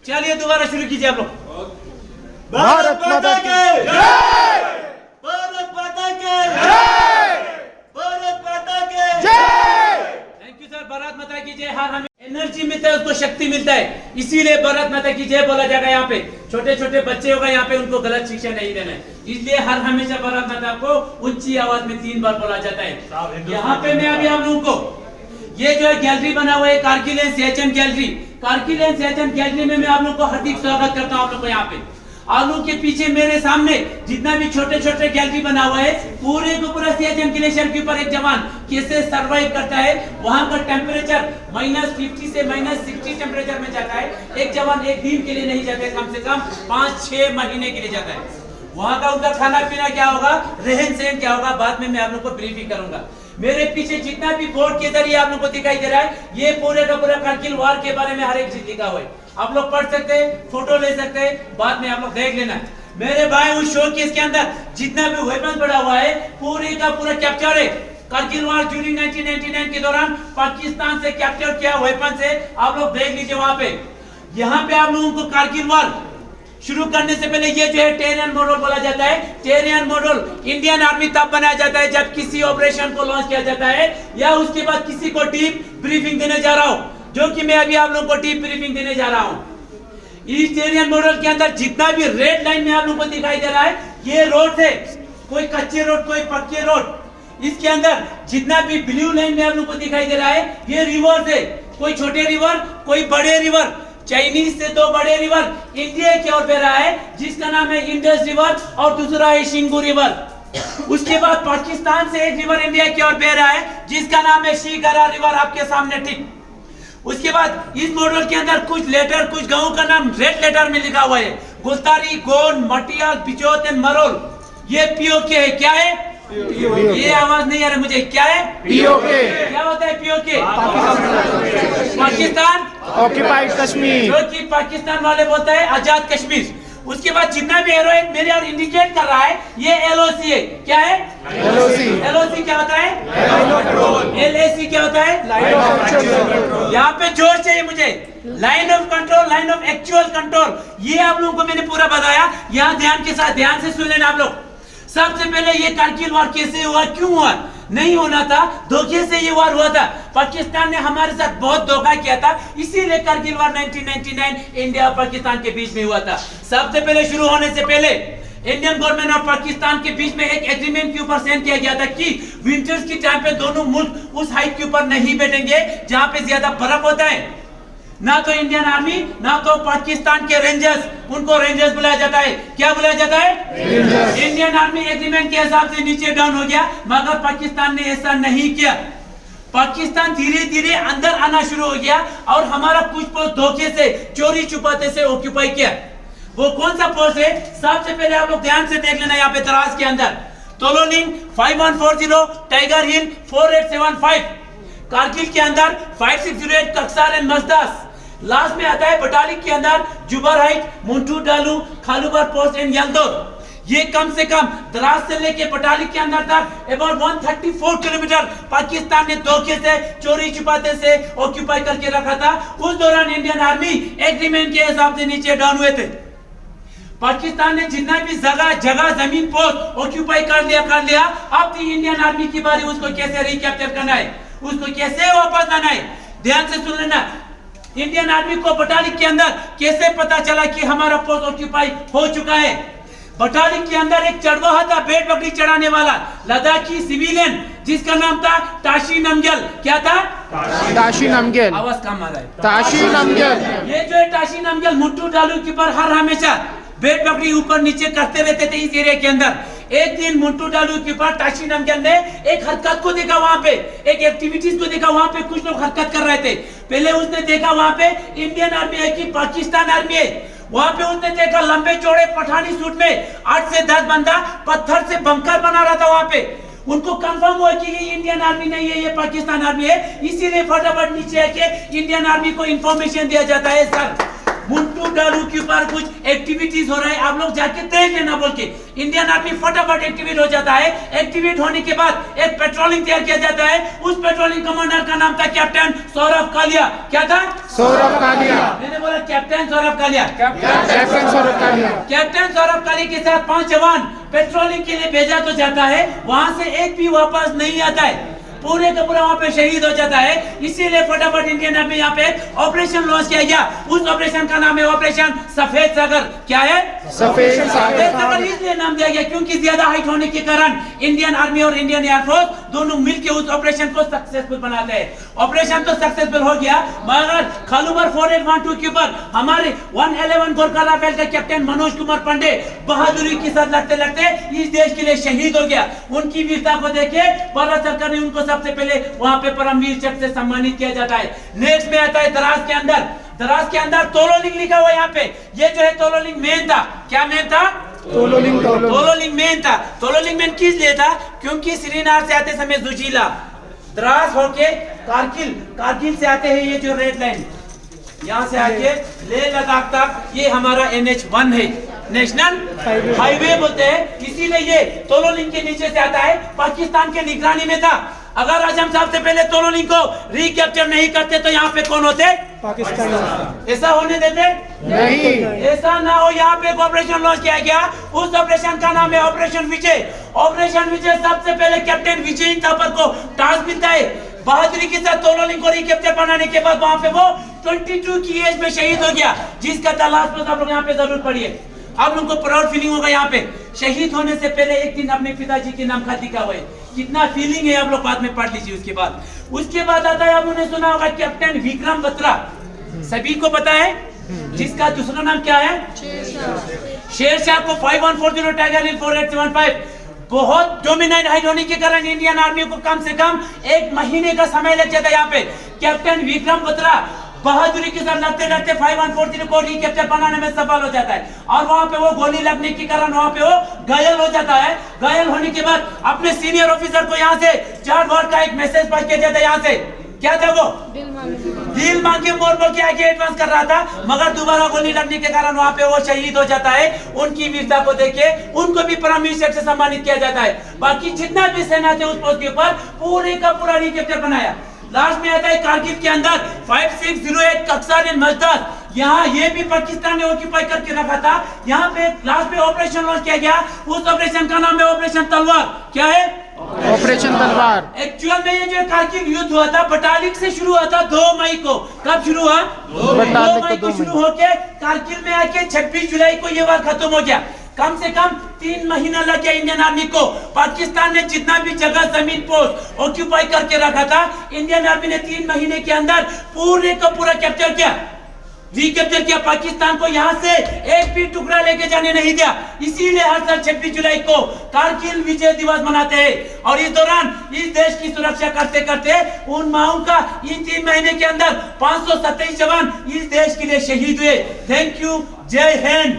चलिए दोबारा शुरू कीजिए आप लोग। भारत माता की जय, भारत माता की जय, भारत माता की जय। Thank you sir. भारत माता की जय। हर हमें एनर्जी मिलता है, उसको शक्ति मिलता है, इसीलिए भारत माता की जय बोला जाएगा। यहाँ पे छोटे छोटे बच्चे होगा, यहाँ पे उनको गलत शिक्षा नहीं देना है, इसलिए हर हमेशा भारत माता को ऊंची आवाज में 3 बार बोला जाता है। यहाँ पे मैं अभी आप लोगों को ये जो है गैलरी बना हुआ है, Kargil and Siachen gallery. Kargil and Siachen gallery में मैं आप लोगों को हार्दिक स्वागत करता हूँ। आप लोग को यहाँ पे आप लोग के पीछे मेरे सामने जितना भी छोटे छोटे गैलरी बना हुआ है, पूरे को पूरा सियाचिन ग्लेशियर के ऊपर एक जवान कैसे सरवाइव करता है, वहां का टेम्परेचर -50 से -60 टेम्परेचर में जाता है। एक जवान एक दिन के लिए नहीं जाता है, कम से कम 5-6 महीने के लिए जाता है। वहां का उनका खाना पीना क्या होगा, रहन सहन क्या होगा, बाद में मैं आप लोग को ब्रीफिंग करूंगा। मेरे पीछे जितना भी बोर्ड के जरिए आप लोग को दिखाई दे रहा है, ये पूरे का पूरा कारगिल वार के बारे में हर एक चीज लिखा हुआ है। आप लोग पढ़ सकते हैं, फोटो ले सकते हैं, बाद में आप लोग देख लेना। मेरे भाई उस शो केस के अंदर जितना भी वेपन पड़ा हुआ है, पूरे का पूरा कैप्चर है। कारगिल वार ड्यूरिंग 1999 के दौरान पाकिस्तान से कैप्चर किया वेपन से आप लोग देख लीजिए। वहां पे यहाँ पे आप लोगों को कारगिल वार शुरू करने से पहले ये जो है टेरियन मॉडल बोला जाता है। टेरियन मॉडल इंडियन आर्मी तब बनाया जाता है जब किसी ऑपरेशन को लॉन्च किया जाता है, या उसके बाद किसी को डीप ब्रीफिंग देने जा रहा हूं, जो कि मैं अभी आप लोगों को डीप ब्रीफिंग देने जा रहा हूं। इस टेरियन मॉडल के अंदर जितना भी रेड लाइन में आप लोगों को दिखाई दे रहा है, ये रोड है, कोई कच्चे रोड कोई पक्के रोड। इसके अंदर जितना भी ब्लू लाइन में आप लोगों को दिखाई दे रहा है, ये रिवर है, कोई छोटे रिवर कोई बड़े रिवर। चाइनीज से 2 बड़े रिवर इंडिया की ओर बह रहा है, जिसका नाम है इंडस रिवर और दूसरा है शिंगू रिवर। उसके बाद पाकिस्तान से एक रिवर इंडिया की ओर बह रहा है, जिसका नाम है शीगरा रिवर, आपके सामने ठीक। उसके बाद इस मॉडल के अंदर कुछ लेटर, कुछ गांवों का नाम रेड लेटर में लिखा हुआ है, गुलतारी, गोंड, मटियाल, बिचौत एंड मरोल। ये पीओके है। क्या है? ये आवाज नहीं आ रहा मुझे। क्या है पीओके? क्या होता है पीओके? पाकिस्तान ऑक्युपाइड कश्मीर, जो कि पाकिस्तान वाले बोलते हैं आजाद कश्मीर। उसके बाद जितना भी हेरोइन मेरे और इंडिकेट कर रहा है, ये एलओसी है। क्या है? एलओसी। एलओसी क्या होता है? एलएसी क्या होता है? यहाँ पे जोर चाहिए मुझे। Line of control, line of actual control, ये आप लोगों को मैंने पूरा बताया। यहाँ ध्यान के साथ ध्यान से सुन लेना आप लोग। सबसे पहले ये कारगिल वार कैसे हुआ, क्यों हुआ? नहीं होना था, धोखे से ये वार हुआ था। पाकिस्तान ने हमारे साथ बहुत धोखा किया था, इसीलिए कारगिल वार 1999 इंडिया और पाकिस्तान के बीच में हुआ था। सबसे पहले शुरू होने से पहले इंडियन गवर्नमेंट और पाकिस्तान के बीच में एक एग्रीमेंट के ऊपर साइन किया गया था कि विंटर्स की टाइम पे दोनों मुल्क उस हाइट के ऊपर नहीं बैठेंगे जहां पे ज्यादा बर्फ होता है। ना तो इंडियन आर्मी ना तो पाकिस्तान के रेंजर्स, उनको रेंजर्स बुलाया जाता है। क्या बुलाया जाता है? इंडियन आर्मी एग्रीमेंट के हिसाब से नीचे डाउन हो गया, मगर पाकिस्तान ने ऐसा नहीं किया। पाकिस्तान धीरे धीरे अंदर आना शुरू हो गया और हमारा कुछ पोस्ट धोखे से, चोरी छुपाते से ऑक्यूपाई किया। वो कौन सा पोस्ट है? सबसे पहले आप लोग ध्यान से देख लेना। यहाँ पे द्रास के अंदर तोलोनिंग 5140, टाइगर हिल 4875, कारगिल के अंदर 5608 कक्सार एंड मजदास। लास्ट में आता है बटालिक के अंदर जुबर हाइट, मुंटू डालू, खालूबर पोस्ट एंड यलदौर। ये कम से कम द्रास से लेके बटालिक के अंदर तक अबाउट 134 किलोमीटर पाकिस्तान ने धोखे से, चोरी छुपाते से ऑक्यूपाई करके रखा था। उस दौरान इंडियन आर्मी एग्रीमेंट के हिसाब से नीचे डाउन हुए थे। पाकिस्तान ने जितना भी जगह जमीन पोस्ट ऑक्यूपाई कर लिया। अब थी इंडियन आर्मी की बारी, उसको कैसे रिकैप्चर करना है, उसको कैसे वापस लाना है। ध्यान से सुन लेना। इंडियन आर्मी को बटालिक के अंदर कैसे पता चला कि हमारा पोस्ट ऑक्यूपाई हो चुका है? बटालिक के अंदर एक चढ़वाहा था, भेड़ बकरी चढ़ाने वाला लद्दाखी सिविलियन, जिसका नाम था ताशी नमग्याल। क्या था? ताशी नमग्याल। आवाज कम आ रहा है। ताशी नमग्याल। ये जो है ताशी नमग्याल मुट्टू डालू के पर हर हमेशा भेड़ बकरी ऊपर नीचे करते रहते थे इस एरिया के अंदर। एक दिन मुंटू डालू के ऊपर ताशी नमग्याल ने एक हरकत को देखा, वहां पे एक एक्टिविटीज को देखा, वहां पे कुछ लोग हरकत कर रहे थे। पहले उसने देखा वहां पे इंडियन आर्मी है कि पाकिस्तान आर्मी है। वहां पे उसने देखा लंबे चौड़े पठानी सूट में 8 से 10 बंदा पत्थर से बंकर बना रहा था। वहां पे उनको कंफर्म हुआ कि ये इंडियन आर्मी नहीं है, ये पाकिस्तान आर्मी है। इसीलिए फटाफट नीचे आके इंडियन आर्मी को इंफॉर्मेशन दिया जाता है, सर मुंटू डालू के ऊपर कुछ एक्टिविटीज हो रहा है, आप लोग जाके देख लेना बोल के। इंडियन आर्मी फटाफट एक्टिवेट हो जाता है। एक्टिवेट होने के बाद एक पेट्रोलिंग तैयार किया जाता है। उस पेट्रोलिंग कमांडर का नाम था कैप्टन सौरभ कालिया। क्या था? सौरभ कालिया। मैंने बोला captain Saurabh Kalia. Captain Saurabh Kalia. Captain Saurabh Kalia के साथ 5 जवान पेट्रोलिंग के लिए भेजा तो जाता है, वहां से एक भी वापस नहीं आता है, पूरे का पूरा वहां पे शहीद हो जाता है। इसीलिए फटाफट इंडियन आर्मी यहाँ पे ऑपरेशन लॉन्च किया गया। उस ऑपरेशन का नाम है ऑपरेशन सफेद सागर। क्या है? सफेद सफेद सागर सागर। इसलिए नाम दिया गया क्योंकि ज्यादा हाइट होने के कारण इंडियन आर्मी और इंडियन एयरफोर्स दोनों मिलकर उस ऑपरेशन को सक्सेसफुल बनाते हैं। ऑपरेशन तो सक्सेसफुल हो गया, मगर खालूबर 4812 के ऊपर हमारे 111 गोरखा राफेल का कैप्टन मनोज कुमार पांडे बहादुरी के साथ लड़ते लड़ते इस देश के लिए शहीद हो गया। उनकी वीरता को देखे भारत सरकार ने उनको सबसे पहले वहां पे परमवीर चक्र से सम्मानित किया जाता है। नेक्स्ट में आता है द्रास के अंदर। द्रास के अंदर तोलोलिंग लिखा हुआ है यहाँ पे। ये जो है तोलोलिंग मेन था। क्या मेन था? तोलोलिंग मेन था। तोलोलिंग मेन किस लिए था? क्योंकि श्रीनगर से आते समय जुजीला, द्रास होके कारगिल से आते हैं ये जो रेड लाइन यहाँ से आके लेह लद्दाख तक ये हमारा NH1 है, नेशनल हाईवे बोलते हैं। इसीलिए ये तोलोलिंग के नीचे से आता है, पाकिस्तान के निगरानी में था। अगर आजम साहब से पहले तोलोलिंग को रिकैप्चर नहीं करते तो यहाँ पे कौन होते? पाकिस्तान। ऐसा होने देते नहीं। ऐसा ना हो। यहाँ पे एक ऑपरेशन लॉन्च किया गया। उस ऑपरेशन का नाम है ऑपरेशन विजय। ऑपरेशन विजय सबसे पहले कैप्टन विजय थापर को टास्क मिलता है। बहादुरी के साथ तोलोलिंग को रिकैप्चर बनाने के बाद वहां पे वो 22 की एज में शहीद हो गया, जिसका तलाश पर आप लोग यहाँ पे जरूर पढ़िए। आप लोगों को प्राउड फीलिंग होगा। यहाँ पे शहीद होने से पहले एक दिन अपने पिताजी के नाम खत लिखा हुआ है। कितना फीलिंग है आप लोग बाद में पढ़ लीजिए। उसके बाद आता है, आप उन्हें सुना होगा कैप्टन विक्रम बत्रा, सभी को पता है, जिसका दूसरा नाम क्या है? शेरशाह को 5140 टाइगर हिल 4875 बहुत डोमिनेंट हाइट होने के कारण इंडियन आर्मी को कम से कम 1 महीने का समय लग जाता है। यहाँ पे कैप्टन विक्रम बत्रा बहादुरी के साथ लड़ते लड़ते 5140 को रिकैप्चर बनाने में सफल हो जाता है। और वहां पे वो गोली लगने के कारण वहां पे वो घायल हो जाता है। घायल होने के बाद अपने सीनियर ऑफिसर को यहाँ से 4 वर्ड का एक मैसेज पास किया जाता है। यहाँ से क्या था वो? दिल मांगे मोर बोल के आगे एडवांस कर रहा था, मगर दोबारा गोली लगने के कारण वहां पे वो शहीद हो जाता है। उनकी वीरता को देखे उनको भी परमवीर चक्र से सम्मानित किया जाता है। बाकी जितना भी सेना थे उस पोस्ट के ऊपर पूरे का पूरा रिकैप्चर बनाया। लास्ट में आता है कारगिल के अंदर 5608 कक्सर इन मजदार। यहाँ ये भी पाकिस्तान ने ऑक्यूपाई करके रखा था। यहाँ पे लास्ट में ऑपरेशन लॉन्च किया गया। उस ऑपरेशन का नाम है ऑपरेशन तलवार। क्या है? ऑपरेशन तलवार। एक्चुअल में ये जो कारगिल युद्ध हुआ था बटालिक से शुरू हुआ था 2 मई को। कब शुरू हुआ? 2 मई को शुरू होके कारगिल में आके 26 जुलाई को ये वार खत्म हो गया। कम से कम 3 महीना लग गया इंडियन आर्मी को। पाकिस्तान ने जितना भी जगह जमीन पोस्ट ऑक्यूपाई करके रखा था, इंडियन आर्मी ने 3 महीने के अंदर पूरे का पूरा कैप्चर किया, रिकैप्चर किया। पाकिस्तान को यहाँ से एक भी टुकड़ा लेके जाने नहीं दिया। इसीलिए हर साल 26 जुलाई को कारगिल विजय दिवस मनाते हैं। और इस दौरान इस देश की सुरक्षा करते करते उन माओं का इन 3 महीने के अंदर 527 जवान इस देश के लिए शहीद हुए। Thank you. जय हिंद।